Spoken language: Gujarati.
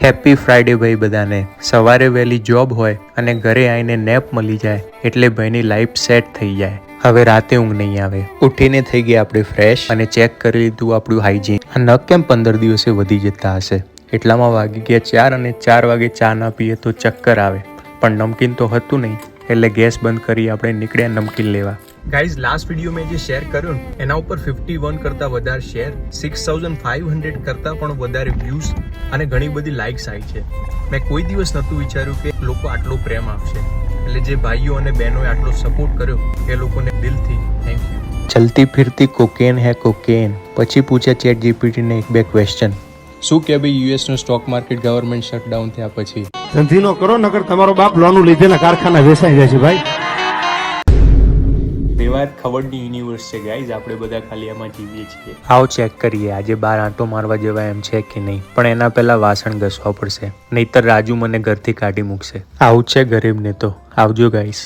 હેપી ફ્રાઈડે ભાઈ બધાને. સવારે વહેલી જોબ હોય અને ઘરે આવીને નેપ મળી જાય એટલે ભાઈની લાઈફ સેટ થઈ જાય. હવે રાતે ઊંઘ નહીં આવે. ઉઠીને થઈ ગયા આપણે ફ્રેશ અને ચેક કરી લીધું આપણું હાઇજીન. આ નખ કેમ 15 દિવસે વધી જતા હશે? એટલામાં વાગી ગયા 4 અને 4 વાગે ચા ના પીએ તો ચક્કર આવે. પણ નમકીન તો હતું નહીં એટલે ગેસ બંધ કરી આપણે નીકળ્યા નમકીન લેવા. ગાઈઝ, લાસ્ટ વિડીયો મેં જે શેર કર્યો ને એના ઉપર 51 કરતાં વધારે શેર, 6500 કરતાં પણ વધારે વ્યૂઝ અને ઘણી બધી લાઇક્સ આવી છે. મેં કોઈ દિવસ નહોતું વિચાર્યું કે લોકો આટલો પ્રેમ આપશે. એટલે જે ભાઈઓ અને બહેનોએ આટલો સપોર્ટ કર્યો એ લોકોને દિલથી થેન્ક યુ. ચલતી ફિરતી કોકેન હે કોકેન. પછી પૂછ્યા ચેટ જીપીટીને એક બે ક્વેશ્ચન. શું કે ભાઈ યુએસનું સ્ટોક માર્કેટ ગવર્મેન્ટ શટડાઉન થયા પછી ધંધીનો કરો નકર તમારો બાપ લોન લીધેલા કારખાના વેચાઈ જાય છે ભાઈ. મેવાત ખબરની યુનિવર્સ છે ગાઈઝ, આપણે બધા ખાલી એમાં જીવીએ છીએ. આવો ચેક કરીએ આજે બાર આંટો મારવા જેવા એમ છે કે નહીં. પણ એના પહેલા વાસણ ઘસવા પડશે, નહીતર રાજુ મને ઘરથી કાઢી મૂકશે. આવું છે ગરીબને તો. આવજો ગાઈઝ.